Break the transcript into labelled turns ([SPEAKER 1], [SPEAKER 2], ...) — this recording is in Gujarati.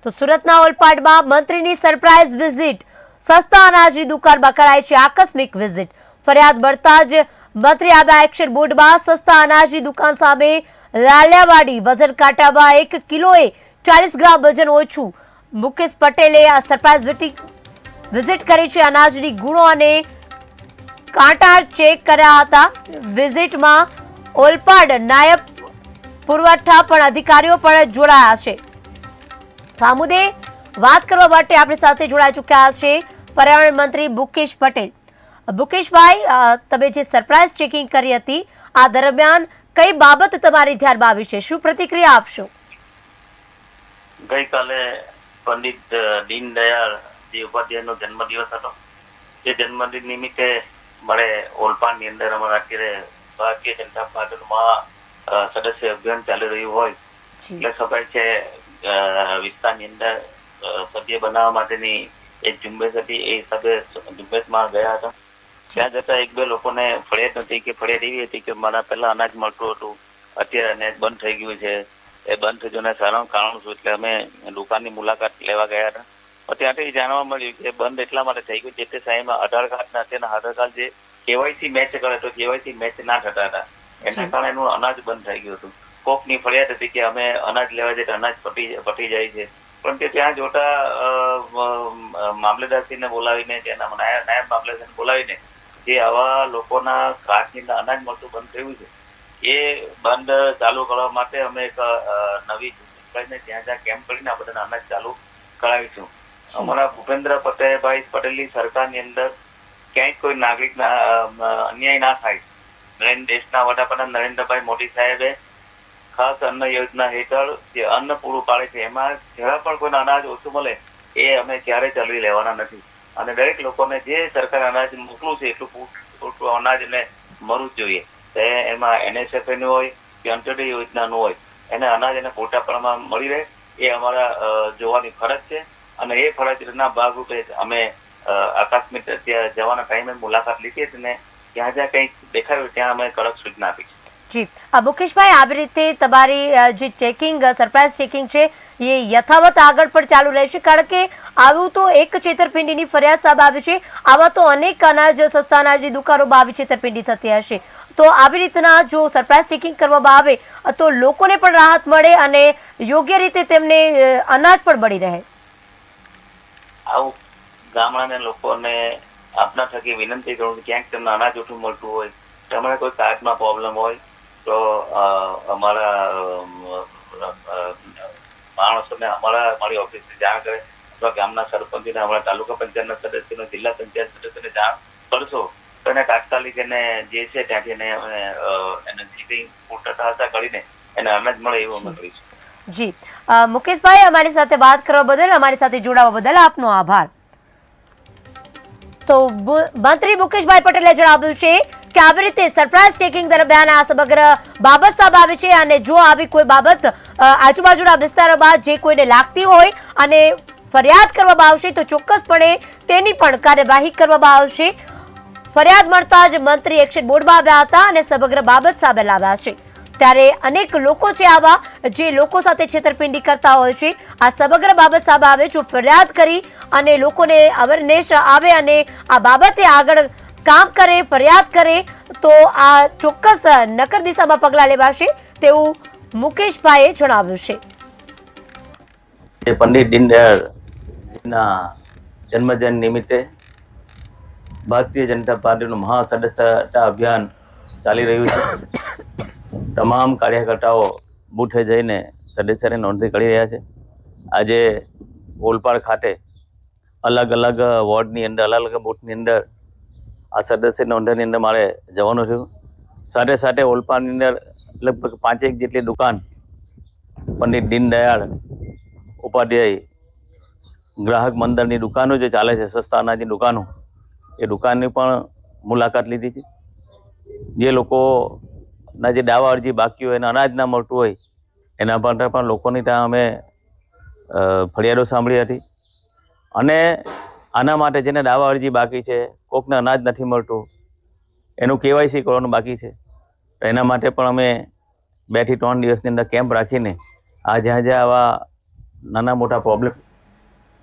[SPEAKER 1] તો સુરતના ઓલપાડમાં મંત્રીની સરપ્રાઇઝ વિઝિટ, સસ્તા અનાજની દુકાનમાં કરાઈ છે આકસ્મિક વિઝિટ। ફરિયાદ મળતા જ મંત્રી આવ્યા એક્શન મોડમાં। સસ્તા અનાજની દુકાન સામે લાલિયાવાડી વજન કાંટામાં 1 કિલોએ 40 ગ્રામ વજન ઓછું। મુકેશ પટેલે આ સરપ્રાઇઝ વિઝિટ કરી છે। અનાજની ગુણો અને કાંટા ચેક કર્યા હતા। વિઝિટમાં ઓલપાડ નાયબ પુરવઠા પણ અધિકારીઓ પણ જોડાયા છે। તો આ મુદ્દે વાત કરવા માટે આપણી સાથે જોડાઈ ચૂક્યા છે પર્યાવરણ મંત્રી મુકેશ પટેલ। મુકેશભાઈ, તમે જે સરપ્રાઇઝ ચેકિંગ કરી હતી આ દરમિયાન કઈ બાબત તમારી ધ્યાનમાં આવી છે, શું પ્રતિક્રિયા આપશો?
[SPEAKER 2] ગઈકાલે પંડિત દીનદયાળ ઉપાધ્યાયનો જન્મદિવસ હતો। એ જન્મદિન નિમિત્તે મારે ઓલપાડની અંદર અમારા અત્યારે ભારતીય જનતા પાર્ટીમાં સદસ્ય અભિયાન ચાલી રહ્યું હોય એટલે ખબર છે વિસ્તારની અંદર સભ્ય બનાવવા માટેની એક ઝુંબેશ હતી। એ હિસાબે ઝુંબેશમાં ગયા હતા। ત્યાં જતા 1-2 લોકોને ફરિયાદ નથી કે ફરિયાદ એવી હતી કે મારા પહેલા અનાજ મળતું હતું, અત્યારે અનાજ બંધ થઈ ગયું છે। એ બંધ થઈ જવાના સારા કારણ શું, એટલે અમે દુકાનની મુલાકાત લેવા ગયા હતા। ત્યાંથી જાણવા મળ્યું કે બંધ એટલા માટે થઈ ગયું જે તે સાહેબમાં આધાર કાર્ડ અત્યારના આધાર કાર્ડ જે કેવાયસી મેચ કરે તો કેવાયસી મેચ ના થતા હતા, એના કારણે એનું અનાજ બંધ થઈ ગયું હતું। કોકની ફરિયાદ હતી કે અમે અનાજ લેવા જઈએ તો અનાજ પટી જાય છે, પરંતુ ત્યાં જોતા મામલેદારશ્રીને બોલાવીને તેના નાયબ મામલેદારને બોલાવીને જે આવા લોકોના કાર્ડની અંદર અનાજ મળતું બંધ થયું છે એ બંધ ચાલુ કરવા માટે અમે એક નવી ત્યાં કેમ્પ કરીને આ બધાના અનાજ ચાલુ કરાવીશું। અમારા ભૂપેન્દ્ર પટેલની સરકારની અંદર ક્યાંય કોઈ નાગરિકના અન્યાય ના થાય। દેશના વડાપ્રધાન નરેન્દ્રભાઈ મોદી સાહેબે ખાસ અન્ન યોજના હેઠળ જે અન્ન પૂરું પાડે છે એમાં જરા પણ કોઈને અનાજ ઓછું મળે એ અમે ક્યારેય ચલવી લેવાના નથી। અને દરેક લોકોને જે સરકાર અનાજ મોકલું છે એટલું પૂરતું અનાજ એને મળવું જ જોઈએ। એમાં NSF નું હોય કે અંત્યોદય યોજનાનું હોય, એને અનાજ એને પૂરતા પ્રમાણમાં મળી રહે એ અમારા જોવાની ફરજ છે। અને એ ફરજના ભાગરૂપે અમે આકસ્મિક ત્યાં જવાના ટાઈમે મુલાકાત લીધી હતી ને ત્યાં જ્યાં કંઈક દેખાયું ત્યાં અમે કડક સૂચના આપી છે।
[SPEAKER 1] જી મુકેશભાઈ, આવી રીતે તમારી જે ચેકિંગ સરપ્રાઇઝ ચેકિંગ છે એ યથાવત આગળ પણ ચાલુ રહેશે, કારણ કે આવું તો એક છેતરપિંડીની ફરિયાદ સામે આવી છે, આવા તો અનેક સસ્તા અનાજની દુકાનોમાં આવી છેતરપિંડી થતી હશે। તો આવી રીતના જો સરપ્રાઇઝ ચેકિંગ કરવામાં આવે તો લોકોને પણ રાહત મળે અને યોગ્ય રીતે તેમને અનાજ પણ મળી રહે।
[SPEAKER 2] આવું ગામડાના લોકોને આપના થકી વિનંતી કરું કે ક્યાંક તમને અનાજ ઓછું મળતું હોય, તમારે કોઈ કાર્ડમાં પ્રોબ્લેમ હોય તો અમારા માણસોને મારી ઓફિસથી જાણ કરે અથવા ગામના સરપંચને અમારા તાલુકા પંચાયતના સદસ્યને જિલ્લા પંચાયત સદસ્યને જાણ કરશો તો એને તાત્કાલિક એને જે છે ત્યાંથી એને જે પૂર્તતા કરીને એને અનાજ મળે એવું અમે કરીશું।
[SPEAKER 1] જી મુકેશભાઈ, અમારી સાથે વાત કરવા બદલ, અમારી સાથે જોડાવા બદલ આપનો આભાર। તો મંત્રી મુકેશભાઈ પટેલે જણાવ્યું છે કે આવી રીતે સરપ્રાઇઝ ચેકિંગ દરમિયાન આ સમગ્ર બાબત સામે આવી છે અને જો આવી કોઈ બાબત આજુબાજુના વિસ્તારોમાં જે કોઈને લાગતી હોય અને ફરિયાદ કરવામાં આવશે તો ચોક્કસપણે તેની પણ કાર્યવાહી કરવામાં આવશે। ફરિયાદ મળતા જ મંત્રી એક્શન મોડમાં આવ્યા હતા અને સમગ્ર બાબત સામે લાવ્યા છે। ત્યારે અનેક લોકો છે આવા જે લોકો સાથે છેતરપિંડી કરતા હોય છે। આ સમગ્ર બાબત સામે આવે, જો ફરિયાદ કરી અને લોકોને અવેરનેસ આવે અને આ બાબતે આગળ કામ કરે, ફરિયાદ કરે તો આ ચોક્કસ નક્કર દિશામાં પગલાં લેવાશે તેવું મુકેશભાઈએ જણાવ્યું છે।
[SPEAKER 2] પંડિત દીનદયાળના જન્મદિન નિમિત્તે ભારતીય જનતા પાર્ટીનું મહાસદસ્યતા અભિયાન ચાલી રહ્યું છે। તમામ કાર્યકર્તાઓ બૂથે જઈને સદસ્યની નોંધણી કરી રહ્યા છે। આજે ઓલપાડ ખાતે અલગ અલગ વોર્ડની અંદર, અલગ અલગ બૂથની અંદર આ સદસ્ય નોંધણીની અંદર મારે જવાનું થયું। સાથે સાથે ઓલપાડની અંદર લગભગ 5 જેટલી દુકાન પંડિત દીનદયાળ ઉપાધ્યાય ગ્રાહક મંડળની દુકાનો જે ચાલે છે, સસ્તા અનાજની દુકાનો, એ દુકાનની પણ મુલાકાત લીધી છે। જે લોકોના જે દાવા અરજી બાકી હોય અને અનાજ ના મળતું હોય એના માટે પણ લોકોની ત્યાં અમે ફરિયાદો સાંભળી હતી અને આના માટે જેને દાવા અરજી બાકી છે, કોકને અનાજ નથી મળતું, એનું KYC કરવાનું બાકી છે, તો એના માટે પણ અમે 2 થી 3 દિવસની અંદર કેમ્પ રાખીને આ જ્યાં જ્યાં આવા નાના મોટા પ્રોબ્લેમ